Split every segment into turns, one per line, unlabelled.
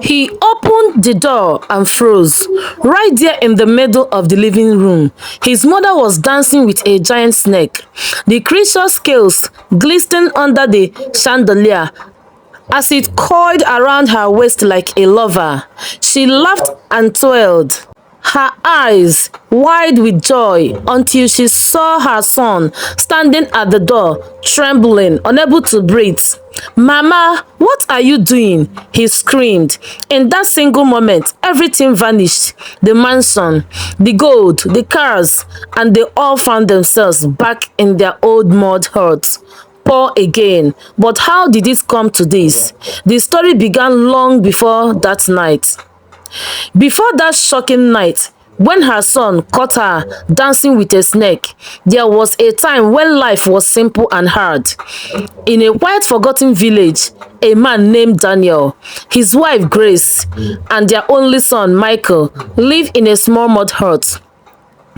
He opened the door and froze, right there in the middle of the living room. His mother was dancing with a giant snake. The creature's scales glistened under the chandelier as it coiled around her waist like a lover. She laughed and twirled, her eyes wide with joy, until she saw her son standing at the door, trembling, unable to breathe. "Mama, what are you doing?" he screamed. In that single moment, everything vanished. The mansion, the gold, the cars, and they all found themselves back in their old mud hut. Poor again. But how did it come to this? The story began long before that night. Before that shocking night, when her son caught her dancing with a snake, there was a time when life was simple and hard. In a quiet, forgotten village, a man named Daniel, his wife Grace, and their only son Michael lived in a small mud hut.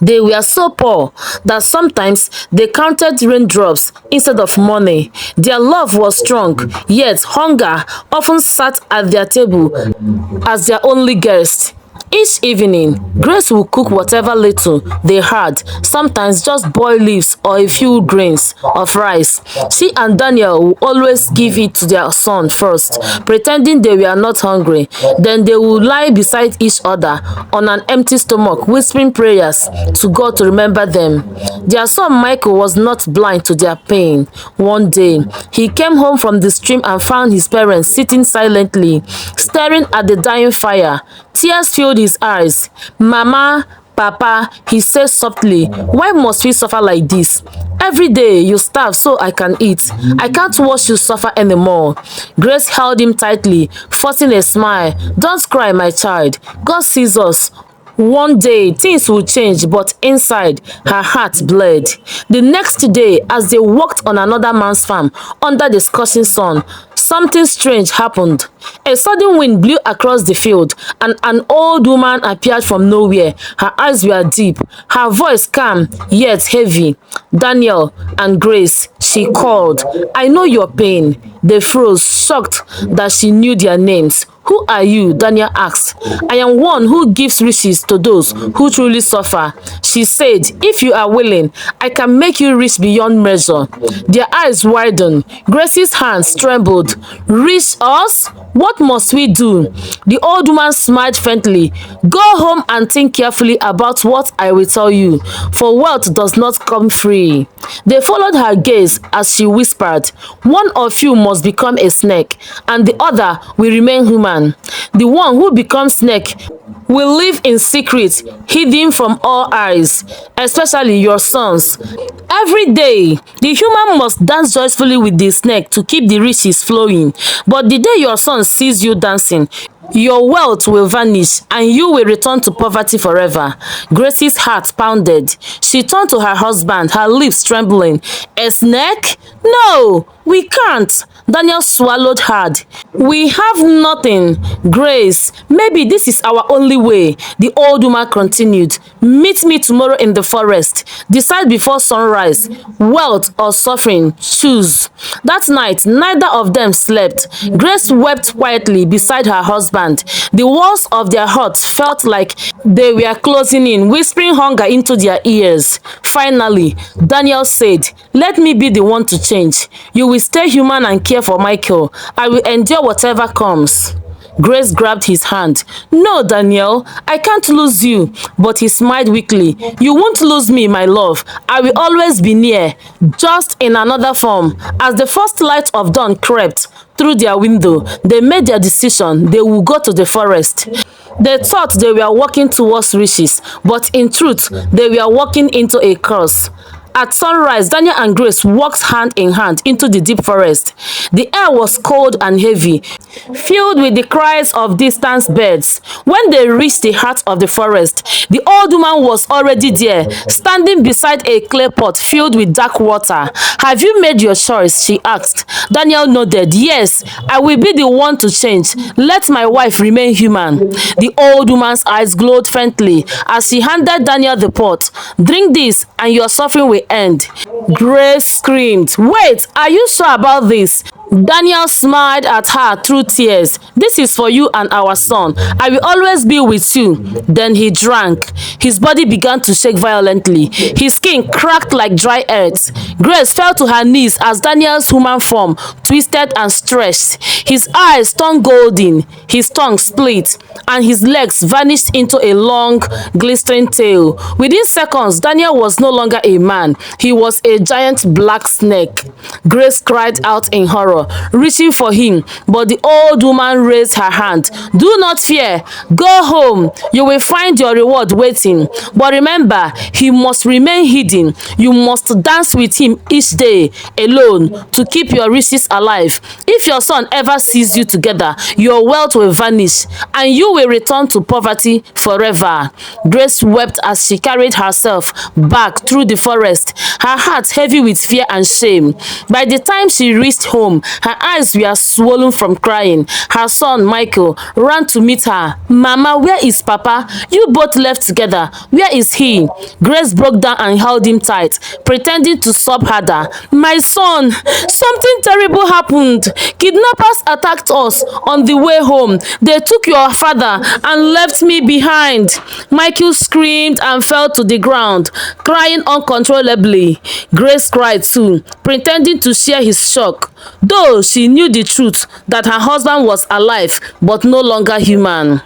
They were so poor that sometimes they counted raindrops instead of money. Their love was strong, yet hunger often sat at their table as their only guest. Each evening, Grace would cook whatever little they had, sometimes just boiled leaves or a few grains of rice. She and Daniel would always give it to their son first, pretending they were not hungry. Then they would lie beside each other on an empty stomach, whispering prayers to God to remember them. Their son Michael was not blind to their pain. One day, he came home from the stream and found his parents sitting silently, staring at the dying fire. Tears filled his eyes. "Mama, Papa," he said softly, "why must we suffer like this? Every day you starve so I can eat. I can't watch you suffer anymore." Grace held him tightly, forcing a smile. "Don't cry, my child. God sees us. One day things will change," but inside her heart bled. The next day, as they walked on another man's farm under the scorching sun, something strange happened. A sudden wind blew across the field, and an old woman appeared from nowhere. Her eyes were deep, her voice calm yet heavy. "Daniel and Grace," she called, "I know your pain." They froze, shocked that she knew their names. "Who are you?" Daniel asked. "I am one who gives riches to those who truly suffer," she said. "If you are willing, I can make you rich beyond measure." Their eyes widened. Grace's hands trembled. "Reach us? What must we do?" The old woman smiled faintly. "Go home and think carefully about what I will tell you, for wealth does not come free." They followed her gaze as she whispered, "One of you must become a snake, and the other will remain human. The one who becomes snake will live in secret, hidden from all eyes, especially your sons. Every day, the human must dance joyfully with the snake to keep the riches flowing. But the day your son sees you dancing, your wealth will vanish and you will return to poverty forever." Grace's heart pounded. She turned to her husband, her lips trembling. "A snake? No, we can't." Daniel swallowed hard. "We have nothing, Grace. Maybe this is our only way," the old woman continued. "Meet me tomorrow in the forest. Decide before sunrise. Wealth or suffering, choose." That night, neither of them slept. Grace wept quietly beside her husband. The walls of their hut felt like they were closing in, whispering hunger into their ears. Finally, Daniel said, "Let me be the one to change. You will stay human and care for Michael. I will endure whatever comes." Grace grabbed his hand. "No, Daniel, I can't lose you." But he smiled weakly. "You won't lose me, my love. I will always be near, just in another form." As the first light of dawn crept through their window, they made their decision. They would go to the forest. They thought they were walking towards riches, but in truth, they were walking into a curse. At sunrise, Daniel and Grace walked hand in hand into the deep forest. The air was cold and heavy, filled with the cries of distant birds. When they reached the heart of the forest, the old woman was already there, standing beside a clay pot filled with dark water. "Have you made your choice?" she asked. Daniel nodded. "Yes, I will be the one to change. Let my wife remain human." The old woman's eyes glowed faintly as she handed Daniel the pot. "Drink this and your suffering will will end. Grace screamed, "Wait, are you sure about this?" Daniel smiled at her through tears. "This is for you and our son. I will always be with you." Then he drank. His body began to shake violently. His skin cracked like dry earth. Grace fell to her knees as Daniel's human form twisted and stretched. His eyes turned golden, his tongue split, and his legs vanished into a long, glistening tail. Within seconds, Daniel was no longer a man. He was a giant black snake. Grace cried out in horror, reaching for him, but the old woman raised her hand. "Do not fear. Go home. You will find your reward waiting. But remember, he must remain hidden. You must dance with him each day, alone, to keep your riches alive. If your son ever sees you together, your wealth will vanish, and you will return to poverty forever." Grace wept as she carried herself back through the forest, her heart heavy with fear and shame. By the time she reached home, her eyes were swollen from crying. Her son, Michael, ran to meet her. "Mama, where is Papa? You both left together. Where is he?" Grace broke down and held him tight, pretending to sob harder. "My son, something terrible happened. Kidnappers attacked us on the way home. They took your father and left me behind." Michael screamed and fell to the ground, crying uncontrollably. Grace cried too, pretending to share his shock, though she knew the truth that her husband was alive but no longer human.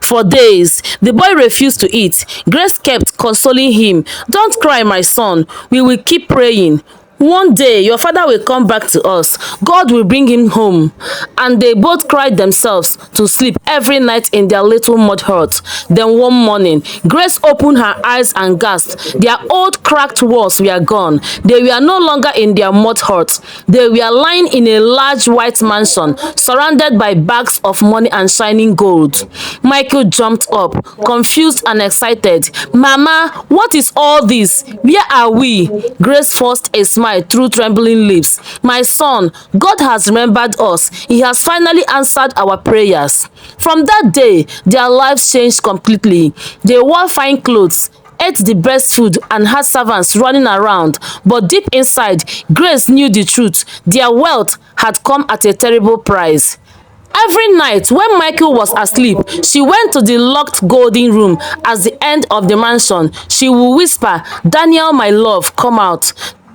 For days, the boy refused to eat. Grace kept consoling him. "Don't cry, my son. We will keep praying. One day, your father will come back to us. God will bring him home." And they both cried themselves to sleep every night in their little mud hut. Then one morning, Grace opened her eyes and gasped. Their old cracked walls were gone. They were no longer in their mud hut. They were lying in a large white mansion, surrounded by bags of money and shining gold. Michael jumped up, confused and excited. "Mama, what is all this? Where are we?" Grace forced a smile through trembling lips. "My son, God has remembered us. He has finally answered our prayers." From that day, their lives changed completely. They wore fine clothes, ate the best food, and had servants running around. But deep inside, Grace knew the truth. Their wealth had come at a terrible price. Every night when Michael was asleep, she went to the locked golden room at the end of the mansion. She would whisper, "Daniel, my love, come out."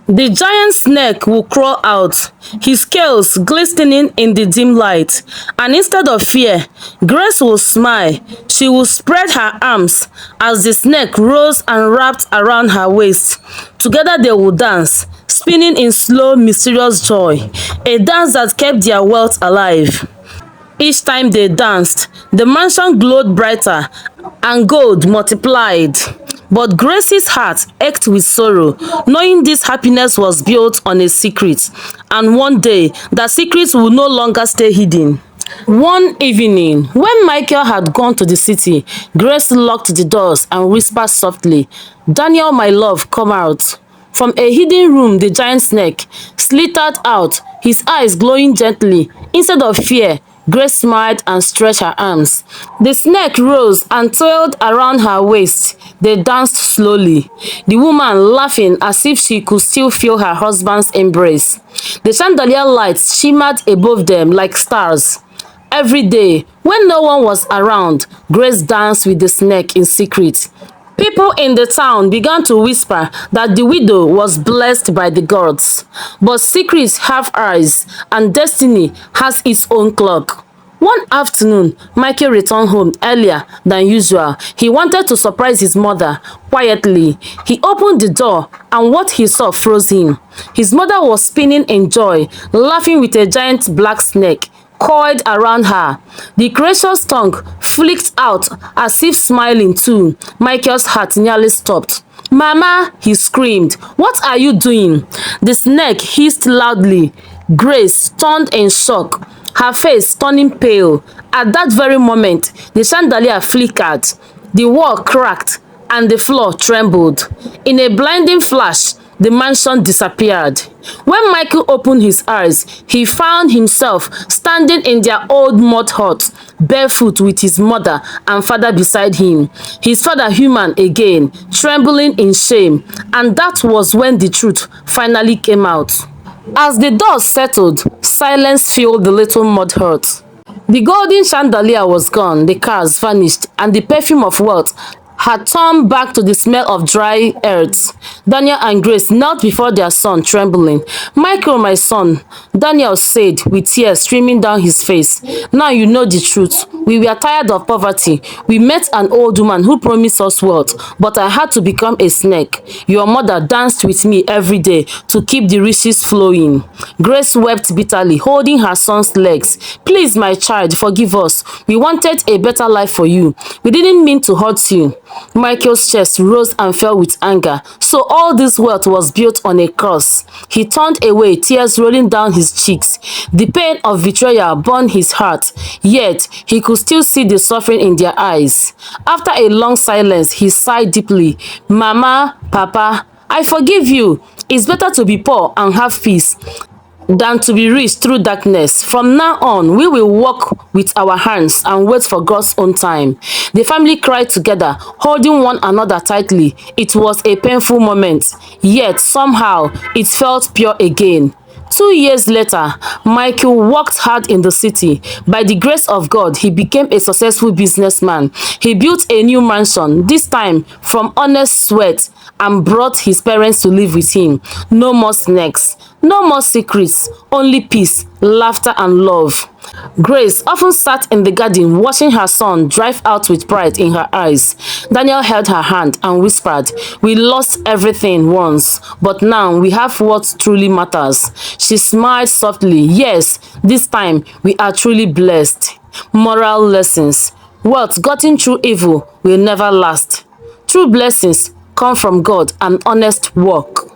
The giant snake will crawl out, his scales glistening in the dim light. And instead of fear, Grace will smile. She will spread her arms as the snake rose and wrapped around her waist. Together they will dance, spinning in slow, mysterious joy, a dance that kept their wealth alive. Each time they danced, the mansion glowed brighter and gold multiplied. But Grace's heart ached with sorrow, knowing this happiness was built on a secret, and one day that secret would no longer stay hidden. One evening, when Michael had gone to the city, Grace locked the doors and whispered softly, "Daniel, my love, come out." From a hidden room, the giant snake slithered out, his eyes glowing gently. Instead of fear, Grace smiled and stretched her arms. The snake rose and toiled around her waist. They danced slowly, the woman laughing as if she could still feel her husband's embrace. The chandelier lights shimmered above them like stars. Every day, when no one was around, Grace danced with the snake in secret. People in the town began to whisper that the widow was blessed by the gods. But secrets have eyes, and destiny has its own clock. One afternoon, Michael returned home earlier than usual. He wanted to surprise his mother quietly. He opened the door, and what he saw froze him. His mother was spinning in joy, laughing with a giant black snake coiled around her. The creature's tongue flicked out as if smiling too. Michael's heart nearly stopped. "Mama," he screamed, "what are you doing?" The snake hissed loudly. Grace turned in shock, her face turning pale. At that very moment, the chandelier flickered, the wall cracked, and the floor trembled. In a blinding flash, the mansion disappeared. When Michael opened his eyes, he found himself standing in their old mud hut, barefoot with his mother and father beside him. His father human again, trembling in shame, and that was when the truth finally came out. As the dust settled, silence filled the little mud hut. The golden chandelier was gone, the cars vanished, and the perfume of wealth had turned back to the smell of dry earth. Daniel and Grace knelt before their son, trembling. "Michael, my son," Daniel said, with tears streaming down his face. "Now you know the truth. We were tired of poverty. We met an old woman who promised us wealth, but I had to become a snake. Your mother danced with me every day to keep the riches flowing." Grace wept bitterly, holding her son's legs. "Please, my child, forgive us. We wanted a better life for you. We didn't mean to hurt you." Michael's chest rose and fell with anger. So all this wealth was built on a curse. He turned away, tears rolling down his cheeks. The pain of betrayal burned his heart, yet he could still see the suffering in their eyes. After a long silence, he sighed deeply. "Mama, Papa, I forgive you. It's better to be poor and have peace than to be rich through darkness. From now on, we will walk with our hands and wait for God's own time." The family cried together, holding one another tightly. It was a painful moment, yet somehow it felt pure again. 2 years later, Michael worked hard in the city. By the grace of God, he became a successful businessman. He built a new mansion, this time from honest sweat, and brought his parents to live with him. No more snakes, no more secrets, only peace, laughter, and love. Grace often sat in the garden watching her son drive out with pride in her eyes. Daniel held her hand and whispered, "We lost everything once, but now we have what truly matters." She smiled softly. "Yes, this time we are truly blessed." Moral lessons. Wealth gotten through evil will never last. True blessings come from God and honest work.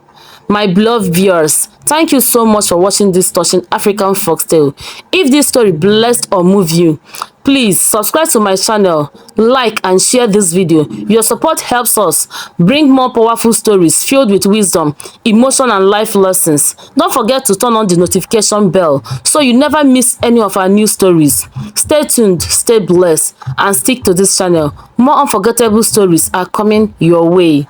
My beloved viewers, thank you so much for watching this touching African folktale. If this story blessed or moved you, please subscribe to my channel, like and share this video. Your support helps us bring more powerful stories filled with wisdom, emotion, and life lessons. Don't forget to turn on the notification bell so you never miss any of our new stories. Stay tuned, stay blessed, and stick to this channel. More unforgettable stories are coming your way.